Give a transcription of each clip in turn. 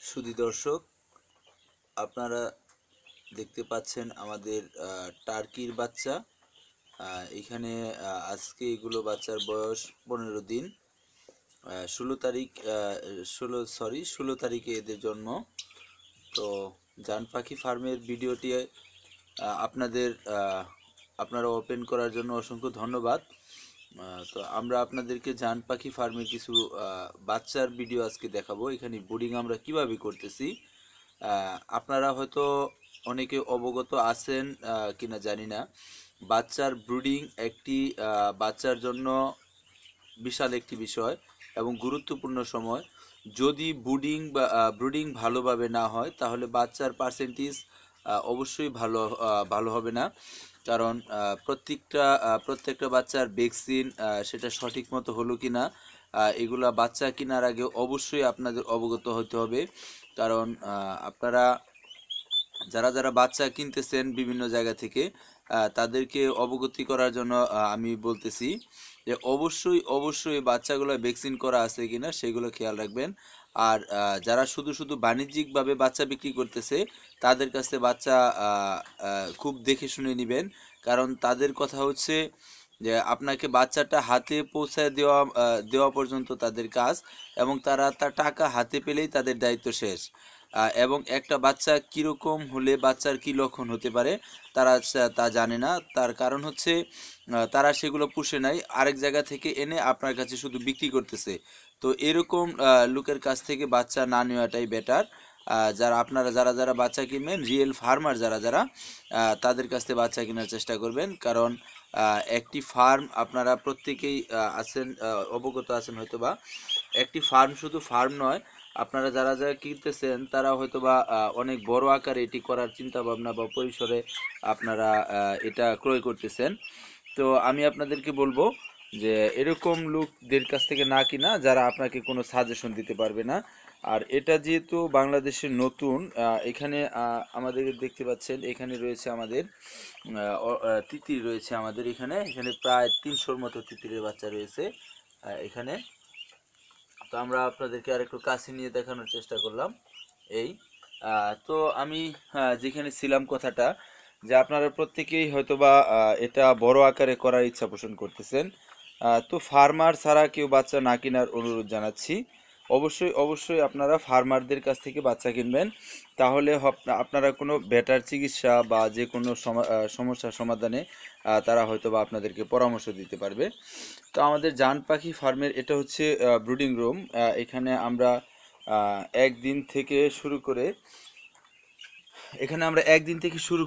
সুধী দর্শক, আপনারা দেখতে পাচ্ছেন আমাদের টার্কির বাচ্চা। এখানে আজকে এগুলো বাচ্চার বয়স 15 দিন। 16 তারিখ 16 তারিখে এদের জন্ম। তো জান পাখি ফার্মের ভিডিওটি আপনাদের আপনারা ওপেন করার জন্য অসংখ্য ধন্যবাদ। তো আমরা আপনাদেরকে জান পাখি ফার্মের কিছু বাচ্চার ভিডিও আজকে দেখাবো। এখানে ব্রিডিং আমরা কিভাবে করতেছি। আপনারা হয়তো অনেকে অবগত আছেন কিনা জানি না। বাচ্চার ব্রিডিং একটি বাচ্চার জন্য বিশাল একটি বিষয় এবং গুরুত্বপূর্ণ সময়। যদি ব্রিডিং ভালোভাবে না হয় তাহলে বাচ্চার পার্সেন্টেজ অবশ্যই ভালো হবে না। কারণ প্রত্যেকটা বাচ্চার ভ্যাকসিন সেটা সঠিক মতো হলো কি না, এগুলা বাচ্চা কেনার আগে অবশ্যই আপনাদের অবগত হতে হবে। কারণ আপনারা যারা বাচ্চা কিনতেছেন বিভিন্ন জায়গা থেকে, তাদেরকে অবগতি করার জন্য আমি বলতেছি যে অবশ্যই বাচ্চাগুলো ভ্যাকসিন করা আছে কিনা সেগুলো খেয়াল রাখবেন। আর যারা শুধু বাণিজ্যিকভাবে বাচ্চা বিক্রি করতেছে তাদের কাছে বাচ্চা খুব দেখে শুনে নেবেন। কারণ তাদের কথা হচ্ছে যে আপনাকে বাচ্চাটা হাতে পৌঁছায় দেওয়া পর্যন্ত তাদের কাজ, এবং তার টাকা হাতে পেলেই তাদের দায়িত্ব শেষ। এবং একটা বাচ্চা কীরকম হলে বাচ্চার কী লক্ষণ হতে পারে তারা তা জানে না। তার কারণ হচ্ছে তারা সেগুলো পুষে নাই, আরেক জায়গা থেকে এনে আপনার কাছে শুধু বিক্রি করতেছে। তো এরকম লোকের কাছ থেকে বাচ্চা না নেওয়াটাই বেটার। যারা বাচ্চা কিনবেন, রিয়েল ফার্মার যারা তাদের কাছ থেকে বাচ্চা কেনার চেষ্টা করবেন। কারণ একটি ফার্ম আপনারা প্রত্যেকেই আছেন, অবগত আছেন হয়তোবা। একটি ফার্ম শুধু ফার্ম নয়, আপনারা যারা কিনতেছেন তারা হয়তোবা অনেক বড় আকারে এটি করার চিন্তা ভাবনা বা পরিসরে আপনারা এটা ক্রয় করতেছেন। তো আমি আপনাদেরকে বলবো যে এরকম লোকদের কাছ থেকে না কিনা যারা আপনাকে কোনো সাজেশন দিতে পারবে না। আর এটা যেহেতু বাংলাদেশের নতুন, এখানে আমাদের দেখতে পাচ্ছেন এখানে রয়েছে আমাদের তিতির রয়েছে আমাদের এখানে প্রায় 300-র মতো তিতিরের বাচ্চা রয়েছে এখানে। তো আমরা আপনাদেরকে আর একটু কাছে নিয়ে দেখানোর চেষ্টা করলাম। এই তো আমি যেখানে ছিলাম কথাটা, যে আপনারা প্রত্যেকেই হয়তোবা এটা বড় আকারে করার ইচ্ছা পোষণ করতেছেন। তো ফার্মার ছাড়া কেউ বাচ্চা না কেনার অনুরোধ জানাচ্ছি। অবশ্যই আপনারা ফার্মারদের কাছ থেকে বাচ্চা কিনবেন। তাহলে আপনারা কোনো বেটার চিকিৎসা বা যে কোনো সমস্যার সমাধানে তারা হয়তো বা আপনাদেরকে পরামর্শ দিতে পারবে। তো আমাদের জান পাখি ফার্মের এটা হচ্ছে ব্রুডিং রুম। এখানে আমরা একদিন থেকে শুরু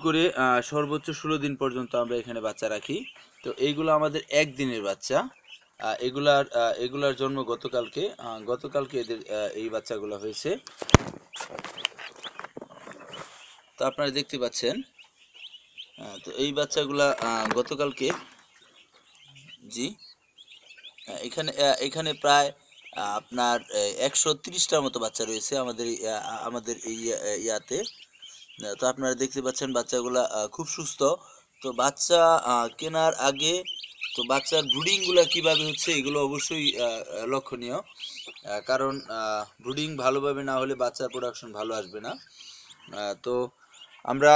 করে সর্বোচ্চ 16 দিন পর্যন্ত আমরা এখানে বাচ্চা রাখি। তো এইগুলো আমাদের একদিনের বাচ্চা। এগুলার জন্ম গতকালকে এদের এই বাচ্চাগুলো হয়েছে। তো আপনারা দেখতে পাচ্ছেন, তো এই বাচ্চাগুলা গতকালকে, জি, এখানে এখানে প্রায় আপনার 130টার মতো বাচ্চা রয়েছে আমাদের এই ইয়াতে। তো আপনারা দেখতে পাচ্ছেন বাচ্চাগুলা খুব সুস্থ। তো বাচ্চা কেনার আগে তো বাচ্চার ব্রুডিংগুলো কিভাবে হচ্ছে এগুলো অবশ্যই লক্ষণীয়। কারণ ব্রুডিং ভালোভাবে না হলে বাচ্চার প্রোডাকশন ভালো আসবে না। তো আমরা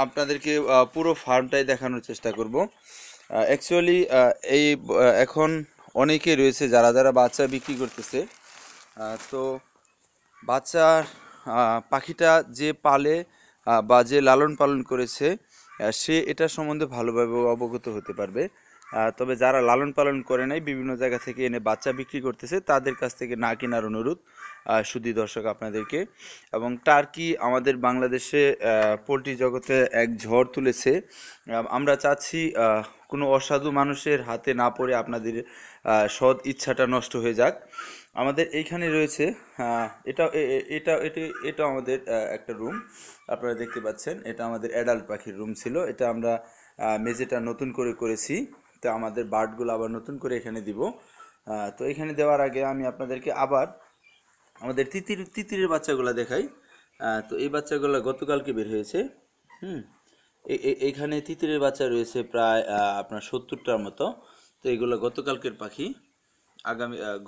আপনাদেরকে পুরো ফার্মটাই দেখানোর চেষ্টা করব। অ্যাকচুয়ালি এখন অনেকে রয়েছে যারা বাচ্চা বিক্রি করতেছে। তো বাচ্চার পাখিটা যে পালে বা যে লালন পালন করেছে সে এটা সম্বন্ধে ভালোভাবে অবগত হতে পারবে। তবে যারা লালন পালন করে নাই, বিভিন্ন জায়গা থেকে এনে বাচ্চা বিক্রি করতেছে, তাদের কাছ থেকে না কেনার অনুরোধ সুধী দর্শক আপনাদেরকে। এবং টার্কি আমাদের বাংলাদেশে পোলট্রি জগতে এক ঝড় তুলেছে। আমরা চাচ্ছি কোনো অসাধু মানুষের হাতে না পড়ে আপনাদের সৎ ইচ্ছাটা নষ্ট হয়ে যাক। আমাদের এইখানে রয়েছে এটা এটা এটা এটা আমাদের একটা রুম। আপনারা দেখতে পাচ্ছেন এটা আমাদের অ্যাডাল্ট পাখির রুম ছিল। এটা আমরা মেঝেটা নতুন করে করেছি। তো আমাদের বার্ডগুলো আবার নতুন করে এখানে দিব। তো এখানে দেওয়ার আগে আমি আপনাদেরকে আবার আমাদের তিতিরের বাচ্চাগুলো দেখাই। তো এই বাচ্চাগুলো গতকালকে বের হয়েছে। হুম, এইখানে তিতিরের বাচ্চা রয়েছে প্রায় আপনার 70টার মতো। তো এগুলো গতকালকের পাখি,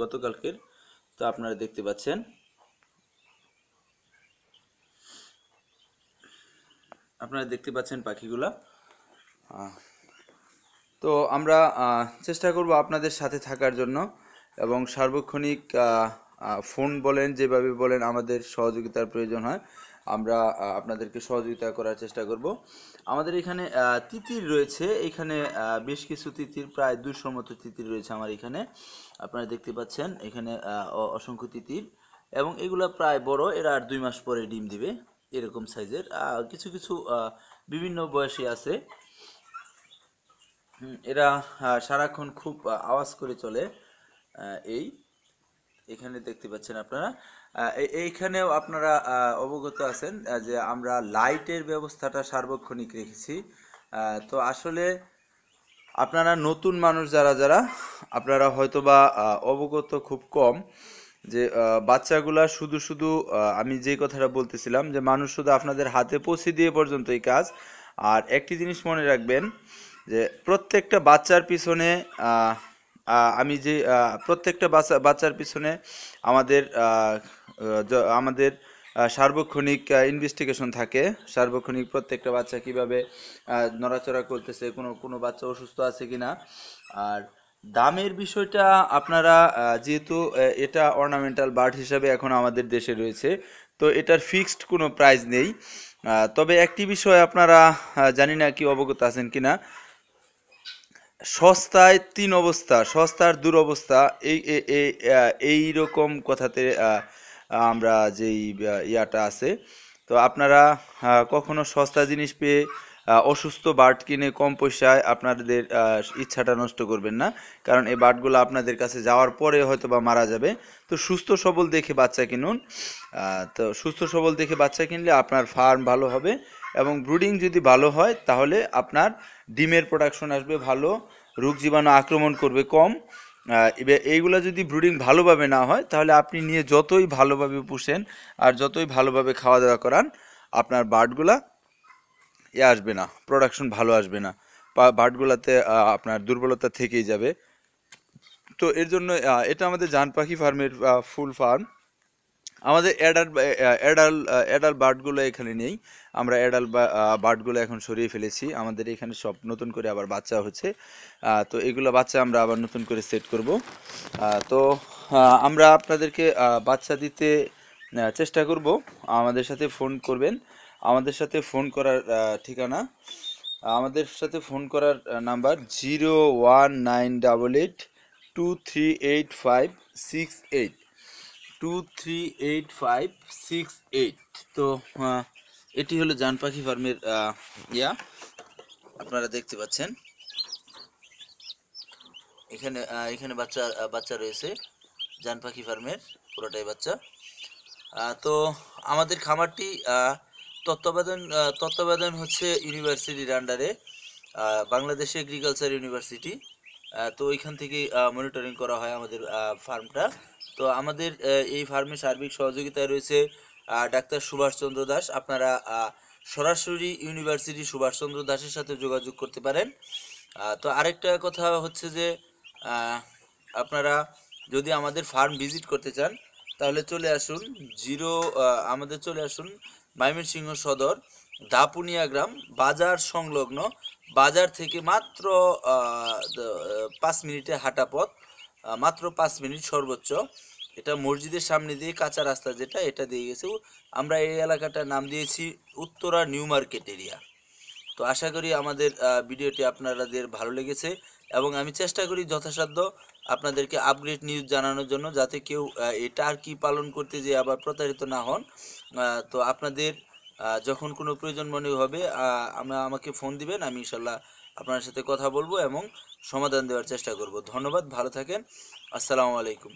গতকালকের। তো আপনারা দেখতে পাচ্ছেন আপনারা দেখতে পাচ্ছেন পাখিগুলা। আহ, তো আমরা চেষ্টা করব আপনাদের সাথে থাকার জন্য, এবং সার্বক্ষণিক ফোন বলেন, যেভাবে বলেন আমাদের সহযোগিতার প্রয়োজন হয়, আমরা আপনাদেরকে সহযোগিতা করার চেষ্টা করব। আমাদের এখানে তিতির রয়েছে, এখানে বেশ কিছু তিতির, প্রায় 200 মতো তিতির রয়েছে আমার এখানে। আপনারা দেখতে পাচ্ছেন এখানে অসংখ্য তিতির, এবং এগুলা প্রায় বড়, এরা আর 2 মাস পরে ডিম দিবে, এরকম সাইজের। কিছু কিছু বিভিন্ন বয়সী আছে। এরা সারাক্ষণ খুব আওয়াজ করে চলে। এই এখানে দেখতে পাচ্ছেন আপনারা, এইখানেও আপনারা অবগত আছেন যে আমরা লাইটের ব্যবস্থাটা সার্বক্ষণিক রেখেছি। তো আসলে আপনারা নতুন মানুষ যারা যারা আপনারা হয়তোবা অবগত খুব কম, যে বাচ্চাগুলা শুধু শুধু আমি যে কথাটা বলতেছিলাম, যে মানুষ শুধু আপনাদের হাতে পৌঁছে দিয়ে পর্যন্ত এই কাজ। আর একটি জিনিস মনে রাখবেন, যে প্রত্যেকটা বাচ্চার পিছনে আমি যে প্রত্যেকটা বাচ্চার পিছনে আমাদের আমাদের সার্বক্ষণিক ইনভেস্টিগেশন থাকে। সার্বক্ষণিক প্রত্যেকটা বাচ্চা কিভাবে নড়াচড়া করতেছে, কোনো কোনো বাচ্চা অসুস্থ আছে কিনা। আর দামের বিষয়টা আপনারা যেহেতু এটা অর্নামেন্টাল বার্ড হিসাবে এখন আমাদের দেশে রয়েছে, তো এটার ফিক্সড কোনো প্রাইস নেই। তবে একটি বিষয় আপনারা জানি না কি অবগত আছেন কিনা, সস্তায় 3 অবস্থা, সস্তার দুরবস্থা, এই রকম কথাতে আমরা যেই ইয়াটা আছে। তো আপনারা কখনো সস্তা জিনিস পেয়ে অসুস্থ বার্ড কিনে কম পয়সায় আপনাদের ইচ্ছাটা নষ্ট করবেন না, কারণ এই বার্ডগুলো আপনাদের কাছে যাওয়ার পরে হয়তো বা মারা যাবে। তো সুস্থ সবল দেখে বাচ্চা কিনুন। তো সুস্থ সবল দেখে বাচ্চা কিনলে আপনার ফার্ম ভালো হবে, এবং ব্রুডিং যদি ভালো হয় তাহলে আপনার ডিমের প্রোডাকশন আসবে ভালো, রোগ জীবাণু আক্রমণ করবে কম। এবার এইগুলা যদি ব্রুডিং ভালোভাবে না হয়, তাহলে আপনি নিয়ে যতই ভালোভাবে পুষেন আর যতই ভালোভাবে খাওয়া দাওয়া করান, আপনার বার্ডগুলা আসবে না, প্রোডাকশন ভালো আসবে না, বার্ডগুলাতে আপনার দুর্বলতা থেকেই যাবে। তো এর জন্য এটা আমাদের জান পাখি ফার্মের ফুল ফার্ম। আমাদের অ্যাডাল্ট বার্ডগুলো এখানে নেই, আমরা অ্যাডাল্ট বার্ডগুলো এখন সরিয়ে ফেলেছি। আমাদের এখানে সব নতুন করে আবার বাচ্চা হচ্ছে। তো এগুলো বাচ্চা আমরা আবার নতুন করে সেট করব। তো আমরা আপনাদেরকে বাচ্চা দিতে চেষ্টা করব। আমাদের সাথে ফোন করবেন। আমাদের সাথে ফোন করার ঠিকানা, আমাদের সাথে ফোন করার নাম্বার 01988238568, 238568। তো এটি হলো জান পাখি ফার্মের ইয়া, আপনারা দেখতে পাচ্ছেন এখানে এখানে বাচ্চা বাচ্চা রয়েছে জান পাখি ফার্মের, পুরোটাই বাচ্চা। তো আমাদের খামারটি তত্ত্বাবধান হচ্ছে ইউনিভার্সিটির আন্ডারে, বাংলাদেশ এগ্রিকালচার ইউনিভার্সিটি। তো ওইখান থেকে মনিটরিং করা হয় আমাদের ফার্মটা। তো আমাদের এই ফার্মে সার্বিক সহযোগিতায় রয়েছে ডাক্তার সুভাষচন্দ্র দাস। আপনারা সরাসরি ইউনিভার্সিটি সুভাষচন্দ্র দাসের সাথে যোগাযোগ করতে পারেন। তো আরেকটা কথা হচ্ছে যে আপনারা যদি আমাদের ফার্ম ভিজিট করতে চান, তাহলে চলে আসুন আমাদের চলে আসুন ময়মনসিংহ সদর দাপুনিয়া গ্রাম বাজার সংলগ্ন, বাজার থেকে মাত্র 5 মিনিটে হাঁটা পথ, মাত্র 5 মিনিট সর্বোচ্চ। এটা মসজিদের সামনে দিয়ে কাঁচা রাস্তা যেটা, এটা দিয়ে গেছে। আমরা এই এলাকাটার নাম দিয়েছি উত্তরা নিউ মার্কেট এরিয়া। তো আশা করি আমাদের ভিডিওটি আপনাদের ভালো লেগেছে, এবং আমি চেষ্টা করি যথাসাধ্য আপনাদেরকে আপগ্রেড নিউজ জানানোর জন্য, যাতে কেউ এটা আর কি পালন করতে যেয়ে আবার প্রতারিত না হন। তো আপনাদের যখন কোনো প্রয়োজন মনে হবে আমাকে ফোন দিবেন, আমি ইনশাল্লাহ আপনার সাথে কথা বলবো এবং সমাধান দেওয়ার চেষ্টা করব। ধন্যবাদ, ভালো থাকেন, আসসালামু আলাইকুম।